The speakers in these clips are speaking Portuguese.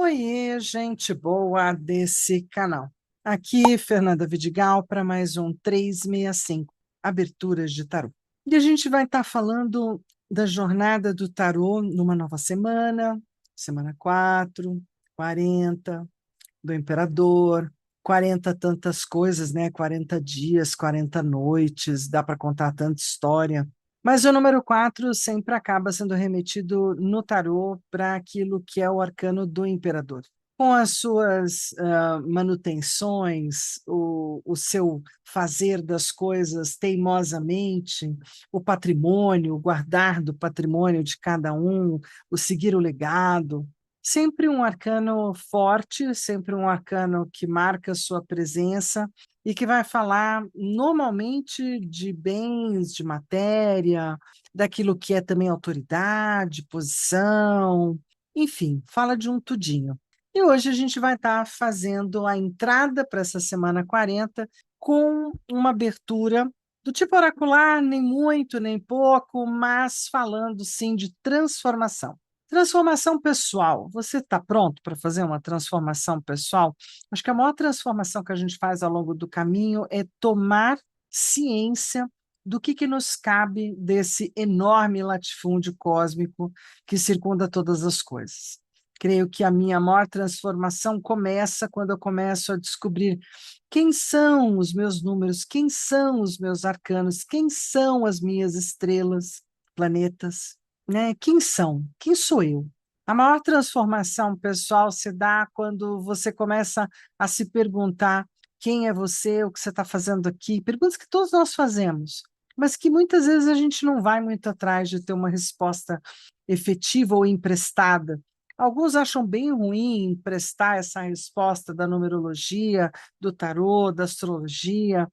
Oiê, gente boa desse canal. Aqui, Fernanda Vidigal, para mais um 365, Aberturas de Tarô. E a gente vai estar falando da jornada do tarô numa nova semana, semana 4, 40, do Imperador, 40 tantas coisas, né? 40 dias, 40 noites, dá para contar tanta história. Mas o número 4 sempre acaba sendo remetido no tarô para aquilo que é o arcano do imperador. Com as suas manutenções, o seu fazer das coisas teimosamente, o patrimônio, o guardar do patrimônio de cada um, o seguir o legado. Sempre um arcano forte, sempre um arcano que marca sua presença e que vai falar normalmente de bens, de matéria, daquilo que é também autoridade, posição, enfim, fala de um tudinho. E hoje a gente vai estar fazendo a entrada para essa semana 40 com uma abertura do tipo oracular, nem muito, nem pouco, mas falando sim de transformação. Transformação pessoal. Você está pronto para fazer uma transformação pessoal? Acho que a maior transformação que a gente faz ao longo do caminho é tomar ciência do que nos cabe desse enorme latifúndio cósmico que circunda todas as coisas. Creio que a minha maior transformação começa quando eu começo a descobrir quem são os meus números, quem são os meus arcanos, quem são as minhas estrelas, planetas, né? Quem são? Quem sou eu? A maior transformação pessoal se dá quando você começa a se perguntar quem é você, o que você está fazendo aqui, perguntas que todos nós fazemos, mas que muitas vezes a gente não vai muito atrás de ter uma resposta efetiva ou emprestada. Alguns acham bem ruim emprestar essa resposta da numerologia, do tarô, da astrologia.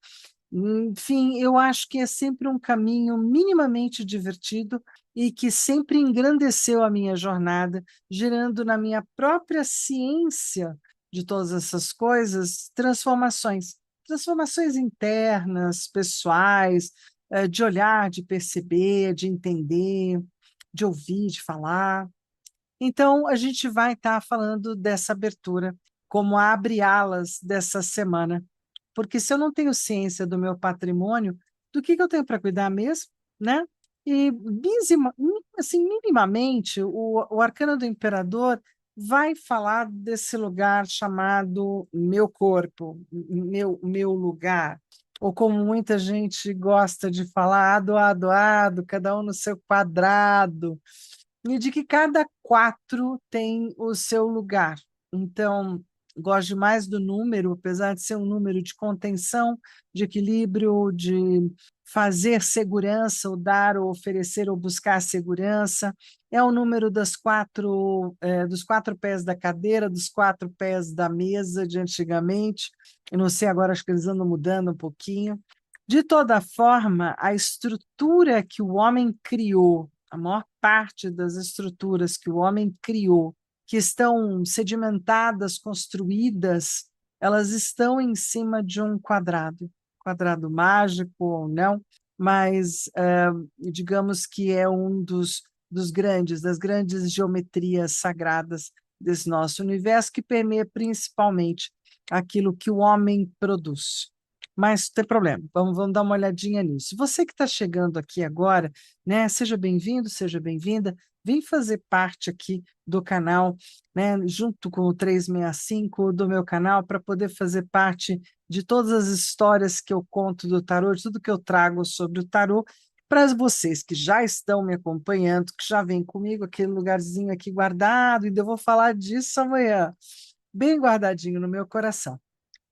Enfim, eu acho que é sempre um caminho minimamente divertido e que sempre engrandeceu a minha jornada, gerando na minha própria ciência de todas essas coisas transformações. Transformações internas, pessoais, de olhar, de perceber, de entender, de ouvir, de falar. Então, a gente vai estar falando dessa abertura, como abre alas dessa semana. Porque se eu não tenho ciência do meu patrimônio, do que eu tenho para cuidar mesmo, né? E, assim, minimamente, o Arcano do Imperador vai falar desse lugar chamado meu corpo, meu lugar, ou como muita gente gosta de falar, ado, cada um no seu quadrado, e de que cada 4 tem o seu lugar. Então, gosto mais do número, apesar de ser um número de contenção, de equilíbrio, de fazer segurança, ou dar, ou oferecer, ou buscar segurança. É o número dos 4 pés da cadeira, dos 4 pés da mesa de antigamente. Eu não sei agora, acho que eles andam mudando um pouquinho. De toda forma, a estrutura que o homem criou, a maior parte das estruturas que o homem criou, que estão sedimentadas, construídas, elas estão em cima de um quadrado mágico ou não, mas digamos que é um dos das grandes geometrias sagradas desse nosso universo, que permeia principalmente aquilo que o homem produz. Mas não tem problema, vamos dar uma olhadinha nisso. Você que está chegando aqui agora, né? Seja bem-vindo, seja bem-vinda. Vem fazer parte aqui do canal, né? Junto com o 365 do meu canal, para poder fazer parte de todas as histórias que eu conto do tarô, de tudo que eu trago sobre o tarô, para vocês que já estão me acompanhando, que já vêm comigo, aquele lugarzinho aqui guardado, e eu vou falar disso amanhã, bem guardadinho no meu coração.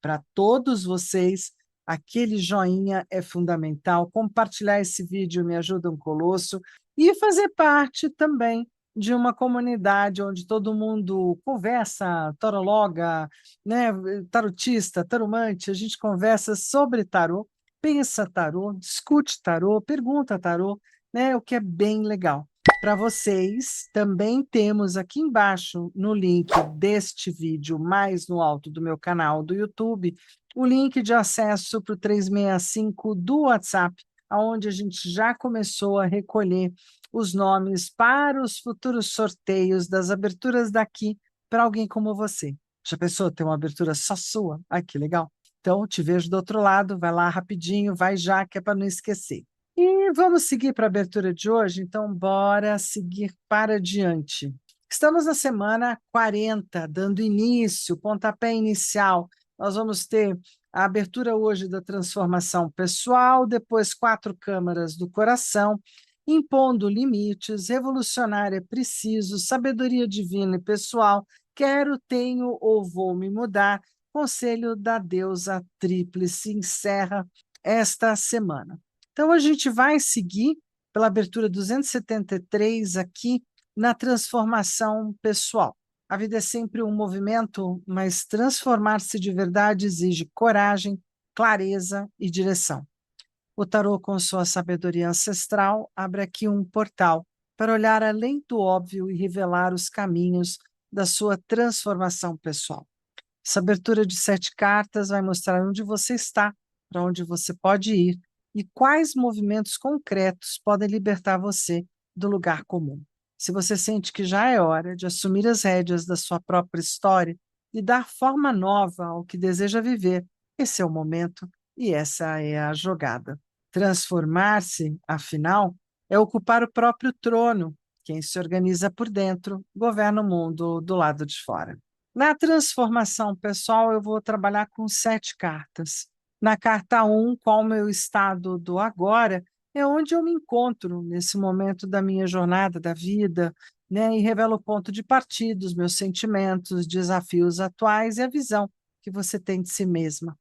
Para todos vocês, aquele joinha é fundamental. Compartilhar esse vídeo me ajuda um colosso. E fazer parte também de uma comunidade onde todo mundo conversa, tarologa, né, tarotista, taromante, a gente conversa sobre tarô, pensa tarô, discute tarô, pergunta tarô, né, o que é bem legal. Para vocês, também temos aqui embaixo no link deste vídeo, mais no alto do meu canal do YouTube, o link de acesso para o 365 do WhatsApp, onde a gente já começou a recolher os nomes para os futuros sorteios das aberturas daqui para alguém como você. Já pensou ter uma abertura só sua? Ai, que legal. Então, te vejo do outro lado, vai lá rapidinho, vai já, que é para não esquecer. E vamos seguir para a abertura de hoje? Então, bora seguir para diante. Estamos na semana 40, dando início, pontapé inicial. Nós vamos ter a abertura hoje da transformação pessoal, depois 4 câmaras do coração, impondo limites, revolucionário é preciso, sabedoria divina e pessoal, quero, tenho ou vou me mudar, conselho da deusa tríplice, encerra esta semana. Então, a gente vai seguir pela abertura 273 aqui na transformação pessoal. A vida é sempre um movimento, mas transformar-se de verdade exige coragem, clareza e direção. O tarô, com sua sabedoria ancestral, abre aqui um portal para olhar além do óbvio e revelar os caminhos da sua transformação pessoal. Essa abertura de 7 cartas vai mostrar onde você está, para onde você pode ir e quais movimentos concretos podem libertar você do lugar comum. Se você sente que já é hora de assumir as rédeas da sua própria história e dar forma nova ao que deseja viver, esse é o momento e essa é a jogada. Transformar-se, afinal, é ocupar o próprio trono. Quem se organiza por dentro governa o mundo do lado de fora. Na transformação pessoal, eu vou trabalhar com 7 cartas. Na carta 1, qual o meu estado do agora, é onde eu me encontro nesse momento da minha jornada, da vida, né? E revela o ponto de partida, os meus sentimentos, desafios atuais e a visão que você tem de si mesma.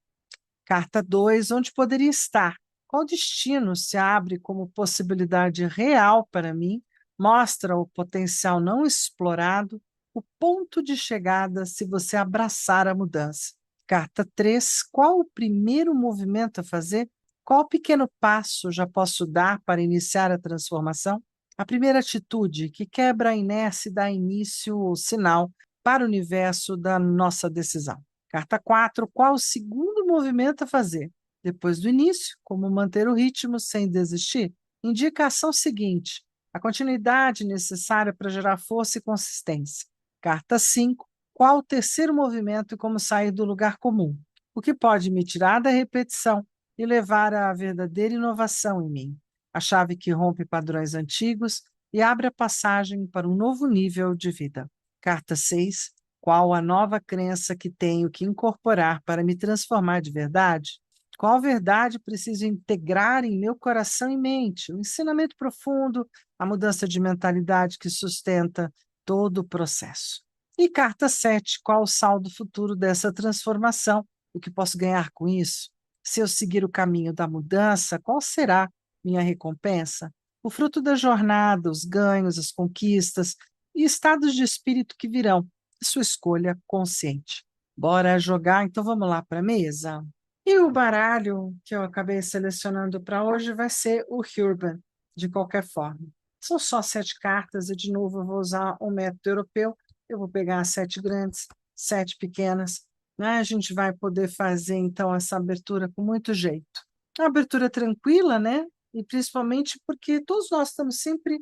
Carta 2, onde poderia estar? Qual destino se abre como possibilidade real para mim? Mostra o potencial não explorado, o ponto de chegada se você abraçar a mudança. Carta 3, qual o primeiro movimento a fazer? Qual pequeno passo já posso dar para iniciar a transformação? A primeira atitude que quebra a inércia e dá início ou sinal para o universo da nossa decisão. Carta 4, qual o segundo movimento a fazer? Depois do início, como manter o ritmo sem desistir? Indica a ação seguinte, a continuidade necessária para gerar força e consistência. Carta 5, qual o terceiro movimento e como sair do lugar comum? O que pode me tirar da repetição e levar à verdadeira inovação em mim? A chave que rompe padrões antigos e abre a passagem para um novo nível de vida. Carta 6, qual a nova crença que tenho que incorporar para me transformar de verdade? Qual verdade preciso integrar em meu coração e mente? O ensinamento profundo, a mudança de mentalidade que sustenta todo o processo. E carta 7, qual o saldo futuro dessa transformação? O que posso ganhar com isso? Se eu seguir o caminho da mudança, qual será minha recompensa? O fruto da jornada, os ganhos, as conquistas e estados de espírito que virão, sua escolha consciente. Bora jogar? Então vamos lá para a mesa? E o baralho que eu acabei selecionando para hoje vai ser o Urban, de qualquer forma. São só 7 cartas e, de novo, eu vou usar o método europeu. Eu vou pegar 7 grandes, 7 pequenas. Né? A gente vai poder fazer, então, essa abertura com muito jeito. Uma abertura tranquila, né? E principalmente porque todos nós estamos sempre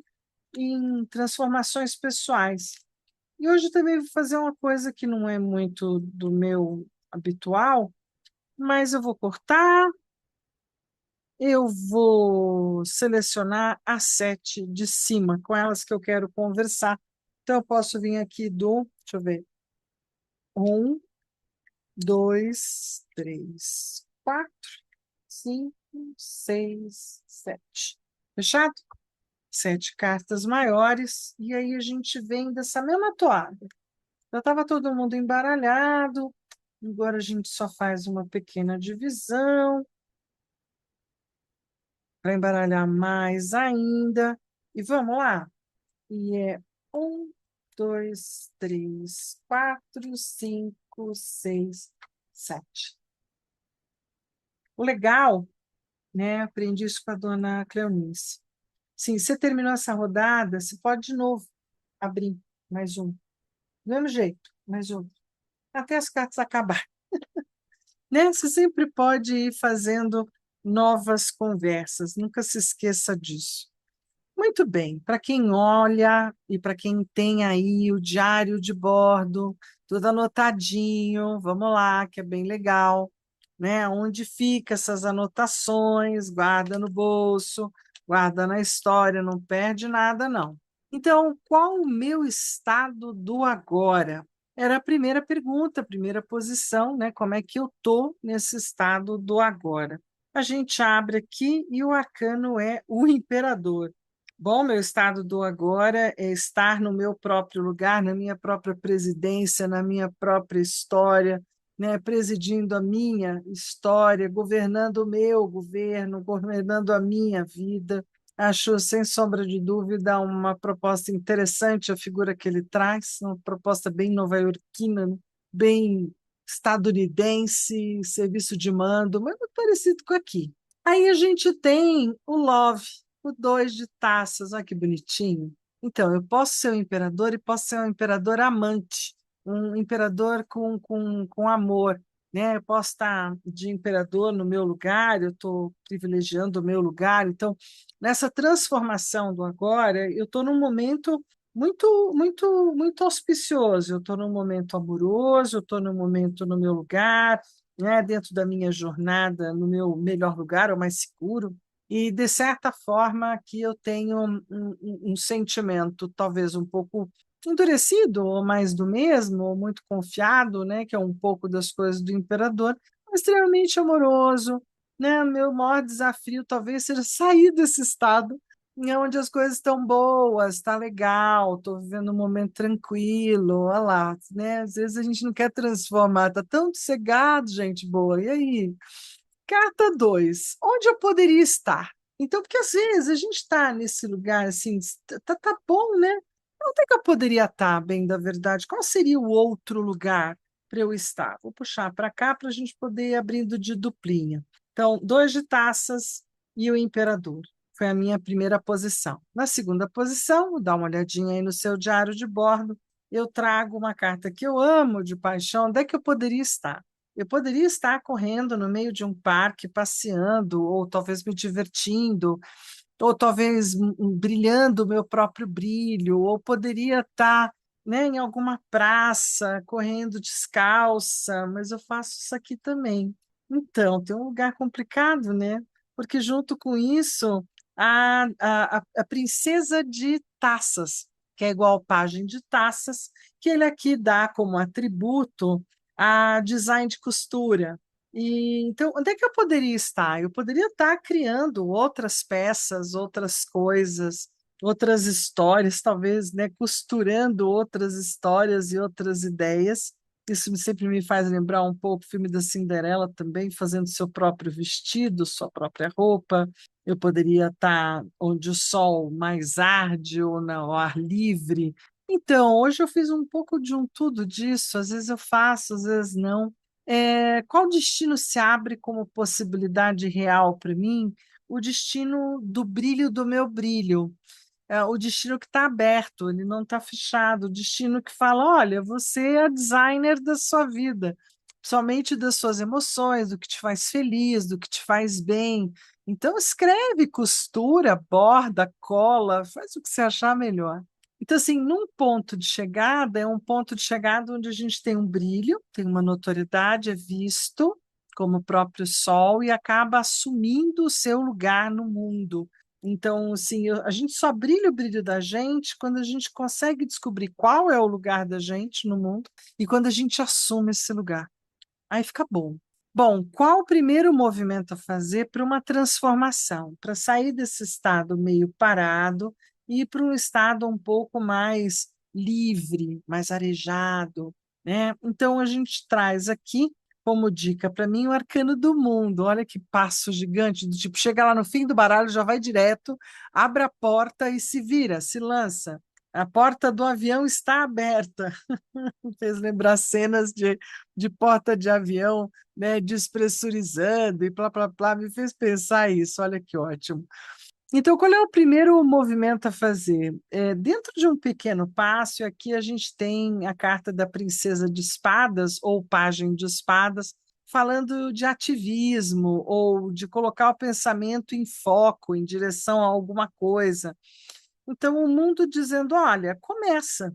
em transformações pessoais. E hoje também vou fazer uma coisa que não é muito do meu habitual, mas eu vou cortar, eu vou selecionar as 7 de cima, com elas que eu quero conversar. Então, eu posso vir aqui deixa eu ver, 1, 2, 3, 4, 5, 6, 7. Fechado? 7 cartas maiores, e aí a gente vem dessa mesma toada. Já estava todo mundo embaralhado, agora a gente só faz uma pequena divisão para embaralhar mais ainda. E vamos lá. E é 1, 2, 3, 4, 5, 6, 7. O legal, né? Aprendi isso com a dona Cleonice. Sim, você terminou essa rodada, você pode de novo abrir mais um. Do mesmo jeito, mais um. Até as cartas acabarem. Né? Você sempre pode ir fazendo novas conversas, nunca se esqueça disso. Muito bem, para quem olha e para quem tem aí o diário de bordo, tudo anotadinho, vamos lá, que é bem legal, né? Onde fica essas anotações, guarda no bolso, guarda na história, não perde nada, não. Então, qual o meu estado do agora? Era a primeira pergunta, a primeira posição, né? Como é que eu estou nesse estado do agora? A gente abre aqui e o arcano é o imperador. Bom, meu estado do agora é estar no meu próprio lugar, na minha própria presidência, na minha própria história, né, presidindo a minha história, governando o meu governo, governando a minha vida. Acho, sem sombra de dúvida, uma proposta interessante a figura que ele traz, uma proposta bem nova-iorquina, né, bem estadunidense, serviço de mando, mas muito parecido com aqui. Aí a gente tem o Love, o dois de taças, olha que bonitinho. Então, eu posso ser um imperador e posso ser um imperador amante, um imperador com amor, né? Eu posso estar de imperador no meu lugar, eu estou privilegiando o meu lugar. Então, nessa transformação do agora, eu estou num momento muito auspicioso. Eu estou num momento amoroso, eu estou num momento no meu lugar, né? Dentro da minha jornada, no meu melhor lugar, ou mais seguro. E, de certa forma, aqui eu tenho um sentimento talvez um pouco endurecido, ou mais do mesmo, ou muito confiado, né, que é um pouco das coisas do imperador, mas extremamente amoroso. Né? Meu maior desafio talvez seja sair desse estado onde as coisas estão boas, está legal, estou vivendo um momento tranquilo, olha lá, né? Às vezes a gente não quer transformar, está tão sossegado, gente boa, e aí? Carta 2, onde eu poderia estar? Então, porque às vezes a gente está nesse lugar assim, tá bom, né? Onde é que eu poderia estar, bem da verdade? Qual seria o outro lugar para eu estar? Vou puxar para cá para a gente poder ir abrindo de duplinha. Então, dois de taças e o imperador. Foi a minha primeira posição. Na segunda posição, dá uma olhadinha aí no seu diário de bordo, eu trago uma carta que eu amo de paixão. Onde é que eu poderia estar? Eu poderia estar correndo no meio de um parque, passeando, ou talvez me divertindo, ou talvez brilhando o meu próprio brilho, ou poderia estar, né, em alguma praça, correndo descalça, mas eu faço isso aqui também. Então, tem um lugar complicado, né? Porque junto com isso, a princesa de taças, que é igual ao pajem de taças, que ele aqui dá como atributo a design de costura. E, então, onde é que eu poderia estar? Eu poderia estar criando outras peças, outras coisas, outras histórias, talvez, né, costurando outras histórias e outras ideias. Isso sempre me faz lembrar um pouco o filme da Cinderela também, fazendo seu próprio vestido, sua própria roupa. Eu poderia estar onde o sol mais arde ou ao ar livre. Então, hoje eu fiz um pouco de um tudo disso, às vezes eu faço, às vezes não. Qual destino se abre como possibilidade real para mim? O destino do brilho do meu brilho, o destino que está aberto, ele não está fechado, o destino que fala: olha, você é a designer da sua vida, somente das suas emoções, do que te faz feliz, do que te faz bem. Então, escreve, costura, borda, cola, faz o que você achar melhor. Então, assim, num ponto de chegada, é um ponto de chegada onde a gente tem um brilho, tem uma notoriedade, é visto como o próprio sol e acaba assumindo o seu lugar no mundo. Então, assim, a gente só brilha o brilho da gente quando a gente consegue descobrir qual é o lugar da gente no mundo e quando a gente assume esse lugar. Aí fica bom. Bom, qual o primeiro movimento a fazer para uma transformação, para sair desse estado meio parado e ir para um estado um pouco mais livre, mais arejado, né? Então a gente traz aqui como dica para mim o arcano do mundo. Olha que passo gigante, do tipo, chega lá no fim do baralho, já vai direto, abre a porta e se vira, se lança. A porta do avião está aberta. Fez lembrar cenas de porta de avião, né, despressurizando e blá, blá, blá, me fez pensar isso, olha que ótimo. Então, qual é o primeiro movimento a fazer? Dentro de um pequeno passo, aqui a gente tem a carta da princesa de espadas, ou pajem de espadas, falando de ativismo ou de colocar o pensamento em foco, em direção a alguma coisa. Então, o mundo dizendo: olha, começa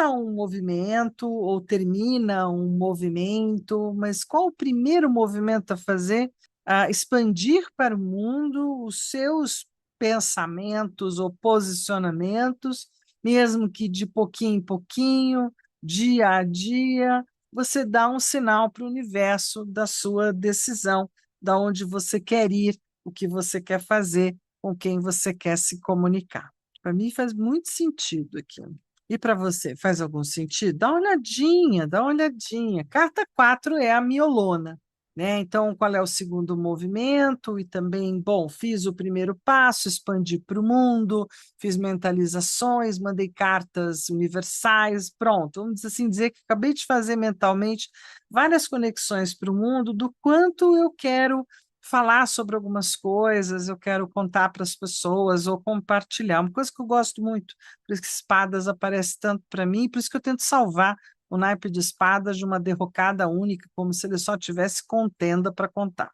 um movimento ou termina um movimento, mas qual o primeiro movimento a fazer? A expandir para o mundo os seus pensamentos ou posicionamentos, mesmo que de pouquinho em pouquinho, dia a dia, você dá um sinal para o universo da sua decisão, da onde você quer ir, o que você quer fazer, com quem você quer se comunicar. Para mim faz muito sentido aquilo. E para você, faz algum sentido? Dá uma olhadinha, dá uma olhadinha. Carta 4 é a miolona, né? Então, qual é o segundo movimento? E também, bom, fiz o primeiro passo, expandi para o mundo, fiz mentalizações, mandei cartas universais, pronto. Vamos assim dizer que acabei de fazer mentalmente várias conexões para o mundo do quanto eu quero falar sobre algumas coisas, eu quero contar para as pessoas ou compartilhar. Uma coisa que eu gosto muito, por isso que espadas aparece tanto para mim, por isso que eu tento salvar o naipe de espadas de uma derrocada única, como se ele só tivesse contenda para contar.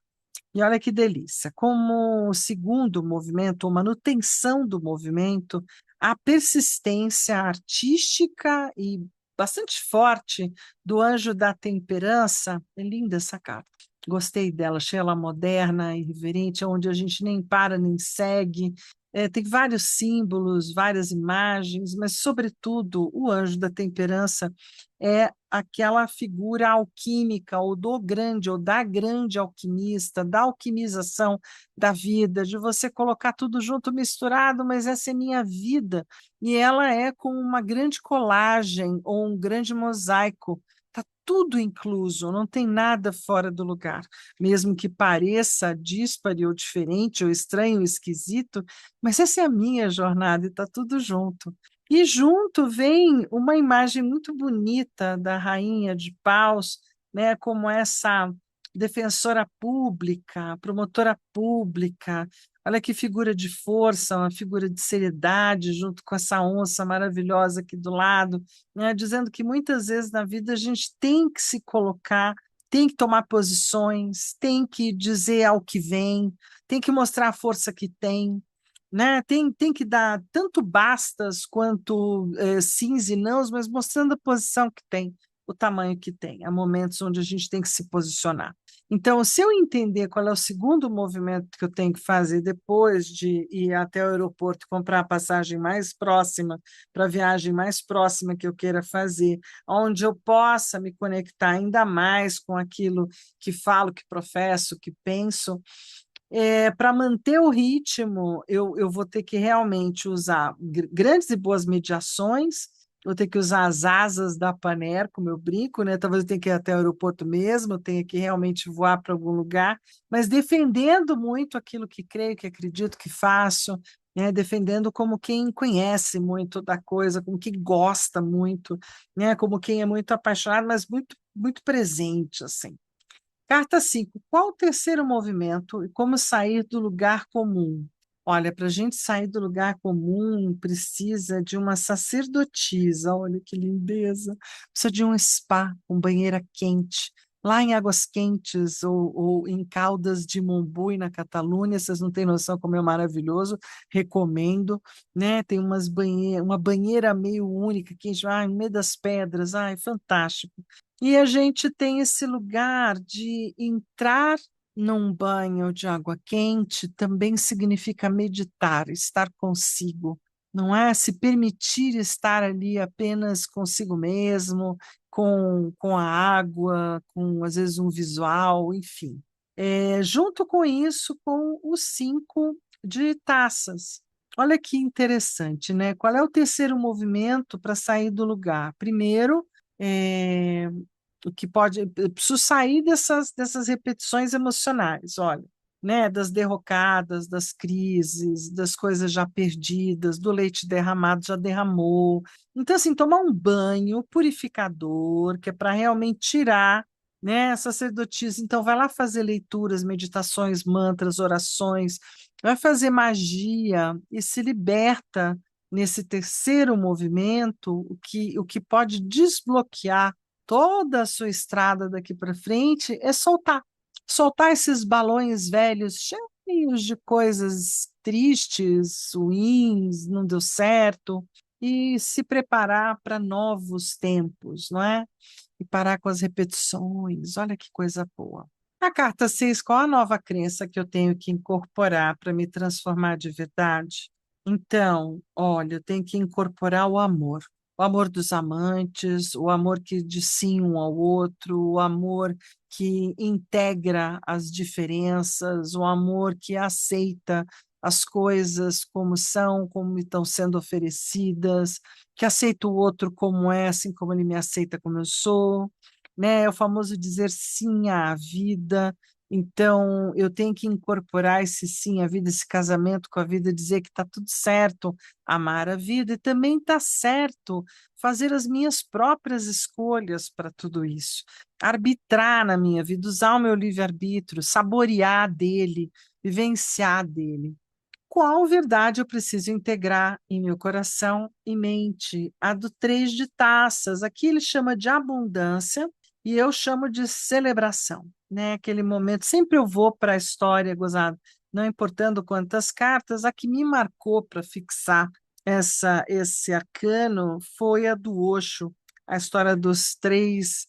E olha que delícia, como o segundo movimento, ou manutenção do movimento, a persistência artística e bastante forte do anjo da temperança. É linda essa carta. Gostei dela, achei ela moderna, irreverente, onde a gente nem para nem segue. Tem vários símbolos, várias imagens, mas, sobretudo, o anjo da temperança é aquela figura alquímica, ou do grande, ou da grande alquimista, da alquimização da vida, de você colocar tudo junto, misturado, mas essa é minha vida, e ela é como uma grande colagem, ou um grande mosaico, está tudo incluso, não tem nada fora do lugar, mesmo que pareça díspare ou diferente, ou estranho, ou esquisito, mas essa é a minha jornada e está tudo junto. E junto vem uma imagem muito bonita da rainha de paus, né, como essa defensora pública, promotora pública. Olha que figura de força, uma figura de seriedade, junto com essa onça maravilhosa aqui do lado, né, dizendo que muitas vezes na vida a gente tem que se colocar, tem que tomar posições, tem que dizer ao que vem, tem que mostrar a força que tem, né? Tem que dar tanto bastas quanto sims e nãos, mas mostrando a posição que tem, o tamanho que tem. Há momentos onde a gente tem que se posicionar. Então, se eu entender qual é o segundo movimento que eu tenho que fazer depois de ir até o aeroporto, comprar a passagem mais próxima, para a viagem mais próxima que eu queira fazer, onde eu possa me conectar ainda mais com aquilo que falo, que professo, que penso, para manter o ritmo, eu vou ter que realmente usar grandes e boas mediações, vou ter que usar as asas da Paner, como eu brinco, né? Talvez eu tenha que ir até o aeroporto mesmo, eu tenha que realmente voar para algum lugar, mas defendendo muito aquilo que creio, que acredito, que faço, né? Defendendo como quem conhece muito da coisa, como quem gosta muito, né? Como quem é muito apaixonado, mas muito, muito presente, assim. Carta 5. Qual o terceiro movimento e como sair do lugar comum? Olha, para a gente sair do lugar comum, precisa de uma sacerdotisa. Olha que lindeza! Precisa de um spa com banheira quente. Lá em Águas Quentes ou em Caldas de Montbui, na Catalunha, vocês não têm noção como é maravilhoso, recomendo, né? Tem uma banheira meio única, quente, no meio das pedras, fantástico. E a gente tem esse lugar de entrar num banho de água quente, também significa meditar, estar consigo, não é? Se permitir estar ali apenas consigo mesmo, com a água, com às vezes um visual, enfim. Junto com isso, com os 5 de taças. Olha que interessante, né? Qual é o terceiro movimento para sair do lugar? Primeiro, é, o que pode, eu preciso sair dessas repetições emocionais, olha, né, das derrocadas, das crises, das coisas já perdidas, do leite derramado já derramou. Então, assim, tomar um banho purificador, que é para realmente tirar, né, essa sacerdotisa. Então, vai lá fazer leituras, meditações, mantras, orações, vai fazer magia e se liberta nesse terceiro movimento, o que pode desbloquear toda a sua estrada daqui para frente é soltar. Soltar esses balões velhos cheios de coisas tristes, ruins, não deu certo, e se preparar para novos tempos, não é? E parar com as repetições. Olha que coisa boa. A carta 6, qual a nova crença que eu tenho que incorporar para me transformar de verdade? Então, olha, eu tenho que incorporar o amor dos amantes, o amor que diz sim um ao outro, o amor que integra as diferenças, o amor que aceita as coisas como são, como estão sendo oferecidas, que aceita o outro como é, assim como ele me aceita como eu sou, né? É o famoso dizer sim à vida. Então, eu tenho que incorporar esse sim à vida, esse casamento com a vida, dizer que está tudo certo, amar a vida, e também está certo fazer as minhas próprias escolhas para tudo isso, arbitrar na minha vida, usar o meu livre-arbítrio, saborear dele, vivenciar dele. Qual verdade eu preciso integrar em meu coração e mente? A do 3 de taças. Aqui ele chama de abundância e eu chamo de celebração, né? Aquele momento, sempre eu vou para a história, gozado, não importando quantas cartas, a que me marcou para fixar esse arcano foi a do Osho, a história dos 3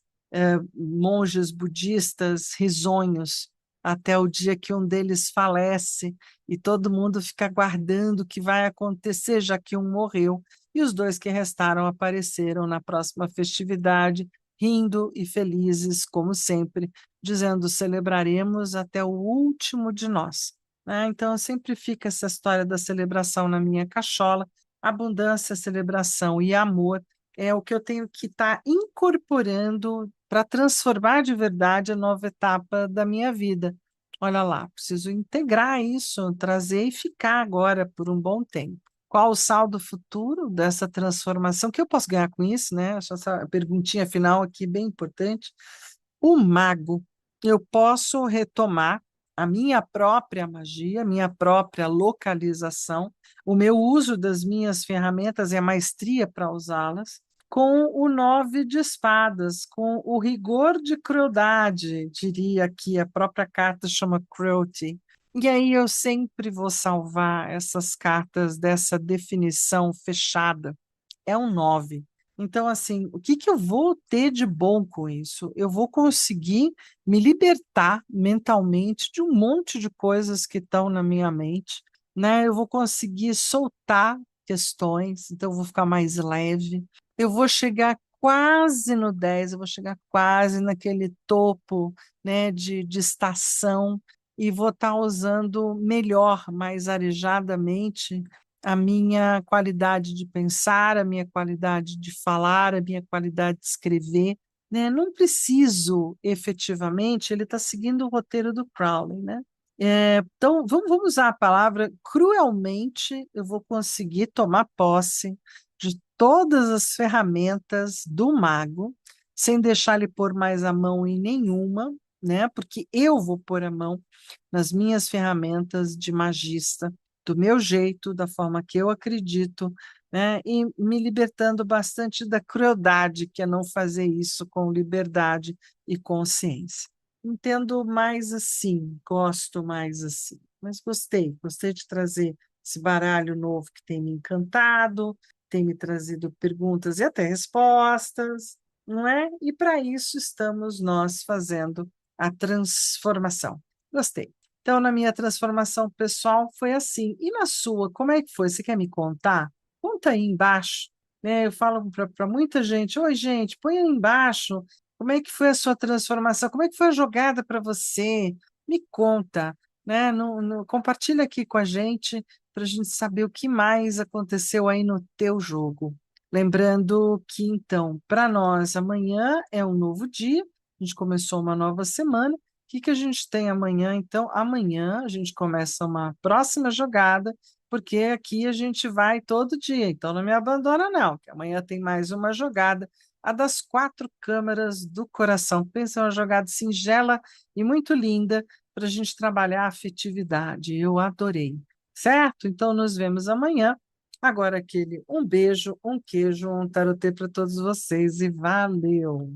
monges budistas risonhos, até o dia que um deles falece e todo mundo fica aguardando o que vai acontecer, já que um morreu, e os 2 que restaram apareceram na próxima festividade, rindo e felizes, como sempre, dizendo: celebraremos até o último de nós. Né? Então, sempre fica essa história da celebração na minha cachola. Abundância, celebração e amor é o que eu tenho que estar incorporando para transformar de verdade a nova etapa da minha vida. Olha lá, preciso integrar isso, trazer e ficar agora por um bom tempo. Qual o saldo futuro dessa transformação? O que eu posso ganhar com isso, né? Acho essa perguntinha final aqui bem importante. O mago, eu posso retomar a minha própria magia, a minha própria localização, o meu uso das minhas ferramentas e a maestria para usá-las, com o 9 de espadas, com o rigor de crueldade, diria que a própria carta chama cruelty. E aí eu sempre vou salvar essas cartas dessa definição fechada. É um 9. Então, assim, o que que eu vou ter de bom com isso? Eu vou conseguir me libertar mentalmente de um monte de coisas que estão na minha mente, né? Eu vou conseguir soltar questões, então eu vou ficar mais leve. Eu vou chegar quase no 10, eu vou chegar quase naquele topo, né, de estação e vou estar usando melhor, mais arejadamente a minha qualidade de pensar, a minha qualidade de falar, a minha qualidade de escrever, né? Não preciso, efetivamente, ele está seguindo o roteiro do Crowley, né? Então, vamos usar a palavra cruelmente, eu vou conseguir tomar posse de todas as ferramentas do mago, sem deixar ele pôr mais a mão em nenhuma, né? Porque eu vou pôr a mão nas minhas ferramentas de magista, do meu jeito, da forma que eu acredito, né? E me libertando bastante da crueldade, que é não fazer isso com liberdade e consciência. Entendo mais assim, gosto mais assim. Mas gostei de trazer esse baralho novo que tem me encantado, tem me trazido perguntas e até respostas, não é? E para isso estamos nós fazendo a transformação. Gostei. Então, na minha transformação pessoal foi assim. E na sua, como é que foi? Você quer me contar? Conta aí embaixo. Né? Eu falo para muita gente: oi, gente, põe aí embaixo como é que foi a sua transformação, como é que foi a jogada para você? Me conta, né? Compartilha aqui com a gente para a gente saber o que mais aconteceu aí no teu jogo. Lembrando que, então, para nós, amanhã é um novo dia, a gente começou uma nova semana. O que que a gente tem amanhã? Então, amanhã a gente começa uma próxima jogada, porque aqui a gente vai todo dia, então não me abandona, não, que amanhã tem mais uma jogada, a das 4 câmaras do coração. Pensa, uma jogada singela e muito linda para a gente trabalhar a afetividade. Eu adorei, certo? Então, nos vemos amanhã. Agora, aquele um beijo, um queijo, um tarotê para todos vocês e valeu!